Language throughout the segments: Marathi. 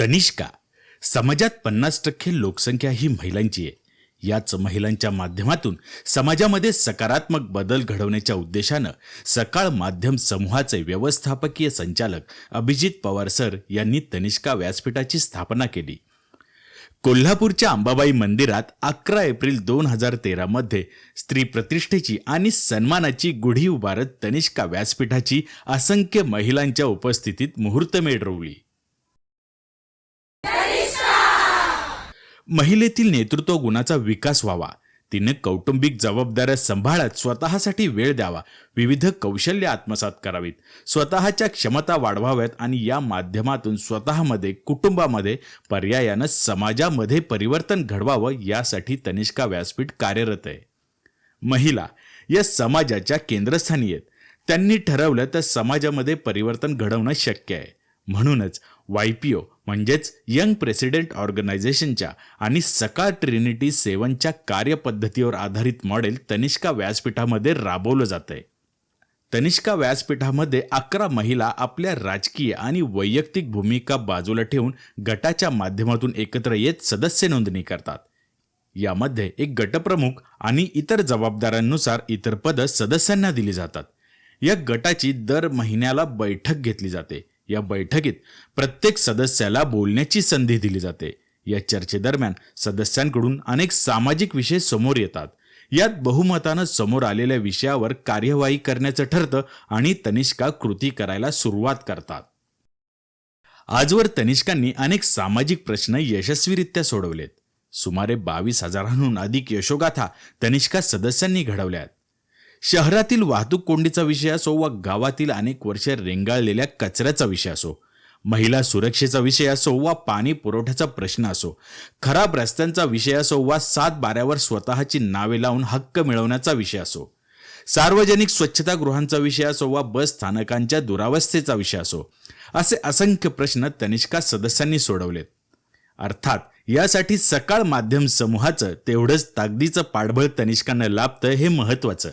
तनिष्का समाजात 50% लोकसंख्या ही महिलांची आहे. याच महिलांच्या माध्यमातून समाजामध्ये सकारात्मक बदल घडवण्याच्या उद्देशानं सकाळ माध्यम समूहाचे व्यवस्थापकीय संचालक अभिजित पवार सर यांनी तनिष्का व्यासपीठाची स्थापना केली. कोल्हापूरच्या अंबाबाई मंदिरात 11 एप्रिल 2013 मध्ये स्त्री प्रतिष्ठेची आणि सन्मानाची गुढी उभारत तनिष्का व्यासपीठाची असंख्य महिलांच्या उपस्थितीत मुहूर्तमेढ रोवली. महिलेतील नेतृत्व गुणाचा विकास व्हावा, तिने कौटुंबिक जबाबदाऱ्या सांभाळत स्वतःसाठी वेळ द्यावा, विविध कौशल्य आत्मसात करावीत, स्वतःच्या क्षमता वाढवाव्यात आणि या माध्यमातून स्वतःमध्ये, कुटुंबामध्ये, पर्यायानं समाजामध्ये परिवर्तन घडवावं यासाठी तनिष्का व्यासपीठ कार्यरत आहे. महिला या समाजाच्या केंद्रस्थानी आहेत. त्यांनी ठरवलं तर समाजामध्ये परिवर्तन घडवणं शक्य आहे. म्हणूनच YPO म्हणजेच यंग प्रेसिडेंट ऑर्गनायझेशनच्या आणि सकाळ ट्रिनिटी 7च्या कार्यपद्धतीवर आधारित मॉडेल तनिष्का व्यासपीठामध्ये राबवलं जातंय. तनिष्का व्यासपीठामध्ये 11 महिला आपल्या राजकीय आणि वैयक्तिक भूमिका बाजूला ठेवून गटाच्या माध्यमातून एकत्र येत सदस्य नोंदणी करतात. यामध्ये एक गटप्रमुख आणि इतर जबाबदाऱ्यांनुसार इतर पदं सदस्यांना दिली जातात. या गटाची दर महिन्याला बैठक घेतली जाते. या बैठकीत प्रत्येक सदस्याला बोलण्याची संधी दिली जाते. या चर्चेदरम्यान सदस्यांकडून अनेक सामाजिक विषय समोर येतात. यात बहुमतानं समोर आलेल्या विषयावर कार्यवाही करण्याचं ठरतं आणि तनिष्का कृती करायला सुरुवात करतात. आजवर तनिष्कांनी अनेक सामाजिक प्रश्न यशस्वीरित्या सोडवलेत. सुमारे 22,000हून अधिक यशोगाथा तनिष्का सदस्यांनी घडवल्यात. शहरातील वाहतूक कोंडीचा विषय असो वा गावातील अनेक वर्षे रेंगाळलेल्या कचऱ्याचा विषय असो, महिला सुरक्षेचा विषय असो वा पाणी पुरवठ्याचा प्रश्न असो, खराब रस्त्यांचा विषय असो वा 7 बाऱ्यावर स्वतःची नावे लावून हक्क मिळवण्याचा विषय असो, सार्वजनिक स्वच्छतागृहांचा विषय असो वा बस स्थानकांच्या दुरावस्थेचा विषय असो, असे असंख्य प्रश्न तनिष्का सदस्यांनी सोडवलेत. अर्थात यासाठी सकाळ माध्यम समूहाचं तेवढंच ताकदीचं पाठबळ तनिष्कांना लाभतं हे महत्त्वाचं.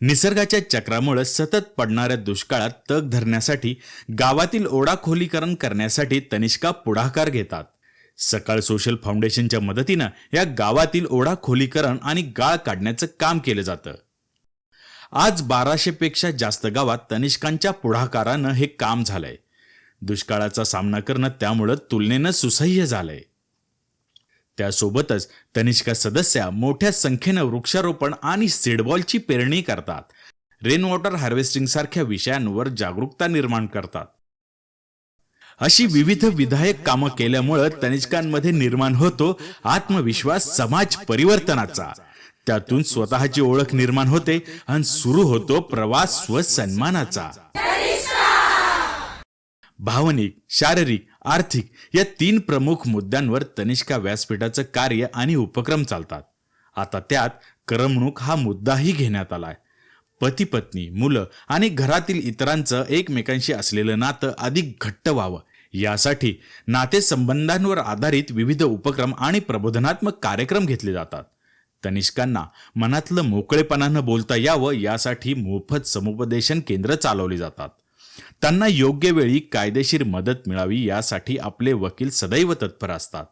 निसर्गाच्या चक्रामुळे सतत पडणाऱ्या दुष्काळात तग धरण्यासाठी गावातील ओढा खोलीकरण करण्यासाठी तनिष्का पुढाकार घेतात. सकाळ सोशल फाउंडेशनच्या मदतीनं या गावातील ओढा खोलीकरण आणि गाळ काढण्याचं काम केलं जातं. आज 1200 पेक्षा जास्त गावात तनिष्कांच्या पुढाकारानं हे काम झालंय. दुष्काळाचा सामना करणं त्यामुळं तुलनेनं सुसह्य झालंय. त्यासोबतच तनिष्का सदस्या मोठ्या संख्येनं वृक्षारोपण आणि सीडबॉलची पेरणी करतात. रेन वॉटर हार्वेस्टिंग सारख्या विषयांवर जागरूकता निर्माण करतात. अशी विविध विधायक कामं केल्यामुळे तनिष्कांमध्ये निर्माण होतो आत्मविश्वास समाज परिवर्तनाचा. त्यातून स्वतःची ओळख निर्माण होते आणि सुरू होतो प्रवास स्वसन्मानाचा. भावनिक, शारीरिक, आर्थिक या 3 प्रमुख मुद्द्यांवर तनिष्का व्यासपीठाचं कार्य आणि उपक्रम चालतात. आता त्यात करमणूक हा मुद्दाही घेण्यात आलाय. पती पत्नी, मुलं आणि घरातील इतरांचं एकमेकांशी असलेलं नातं अधिक घट्ट व्हावं यासाठी नातेसंबंधांवर आधारित विविध उपक्रम आणि प्रबोधनात्मक कार्यक्रम घेतले जातात. तनिष्कांना मनातलं मोकळेपणानं बोलता यावं यासाठी मोफत समुपदेशन केंद्र चालवली जातात. त्यांना योग्य वेळी कायदेशीर मदत मिळावी यासाठी आपले वकील सदैव तत्पर असतात.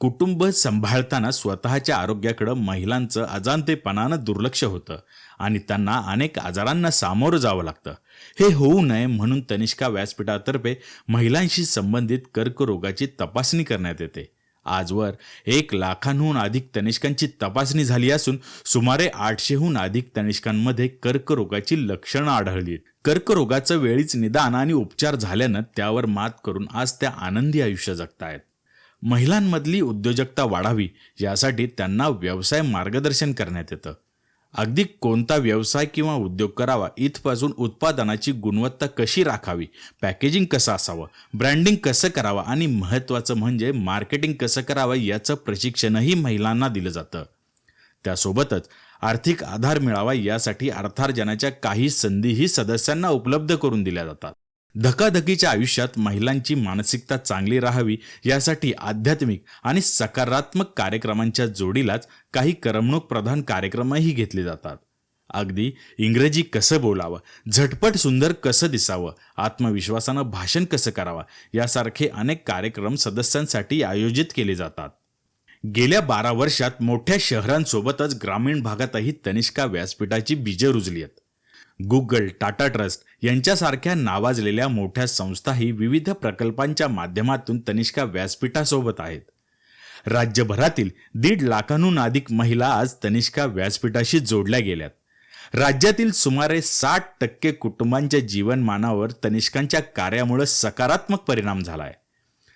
कुटुंब सांभाळताना स्वतःच्या आरोग्याकडे महिलांचं अजाणतेपणानं दुर्लक्ष होतं आणि त्यांना अनेक आजारांना सामोरं जावं लागतं. हे होऊ नये म्हणून तनिष्का व्यासपीठातर्फे महिलांशी संबंधित कर्करोगाची तपासणी करण्यात येते. आजवर 1 लाखांहून अधिक तनिष्कांची तपासणी झाली असून सुमारे 800हून अधिक तनिष्कांमध्ये कर्करोगाची लक्षणं आढळली. कर्करोगाचं वेळीच निदान आणि उपचार झाल्यानं त्यावर मात करून आज त्या आनंदी आयुष्य जगतायत. महिलांमधली उद्योजकता वाढावी यासाठी त्यांना व्यवसाय मार्गदर्शन करण्यात येतं. अगदी कोणता व्यवसाय किंवा उद्योग करावा इथपासून उत्पादनाची गुणवत्ता कशी राखावी, पॅकेजिंग कसं असावं, ब्रँडिंग कसं करावं आणि महत्त्वाचं म्हणजे मार्केटिंग कसं करावं याचं प्रशिक्षणही महिलांना दिलं जातं. त्यासोबतच आर्थिक आधार मिळावा यासाठी अर्थार्जनाच्या काही संधीही सदस्यांना उपलब्ध करून दिल्या जातात. धकाधकीच्या आयुष्यात महिलांची मानसिकता चांगली राहावी यासाठी आध्यात्मिक आणि सकारात्मक कार्यक्रमांच्या जोडीलाच काही करमणूक प्रधान कार्यक्रमही घेतले जातात. अगदी इंग्रजी कसं बोलावं, झटपट सुंदर कसं दिसावं, आत्मविश्वासानं भाषण कसं करावं यासारखे अनेक कार्यक्रम सदस्यांसाठी आयोजित केले जातात. गेल्या 12 वर्षात मोठ्या शहरांसोबतच ग्रामीण भागातही तनिष्का व्यासपीठाची बीजे रुजली आहेत. गुगल, टाटा ट्रस्ट यांच्यासारख्या नावाजलेल्या मोठ्या संस्थाही विविध प्रकल्पांच्या माध्यमातून तनिष्का व्यासपीठासोबत आहेत. राज्यभरातील 1.5 लाखांहून अधिक महिला आज तनिष्का व्यासपीठाशी जोडल्या गेल्यात. राज्यातील सुमारे 60% कुटुंबांच्या जीवनमानावर तनिष्कांच्या कार्यामुळे सकारात्मक परिणाम झालाय.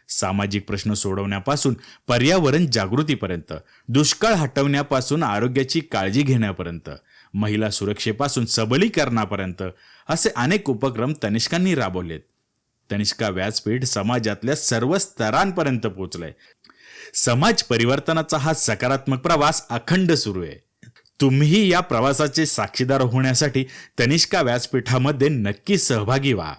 सामाजिक प्रश्न सोडवण्यापासून पर्यावरण जागृतीपर्यंत, दुष्काळ हटवण्यापासून आरोग्याची काळजी घेण्यापर्यंत, महिला सुरक्षेपासून सबलीकरणापर्यंत असे अनेक उपक्रम तनिष्कांनी राबवलेत. तनिष्का व्यासपीठ समाजातल्या सर्व स्तरांपर्यंत पोहोचलंय. समाज परिवर्तनाचा हा सकारात्मक प्रवास अखंड सुरू आहे. तुम्ही या प्रवासाचे साक्षीदार होण्यासाठी तनिष्का व्यासपीठामध्ये नक्की सहभागी व्हा.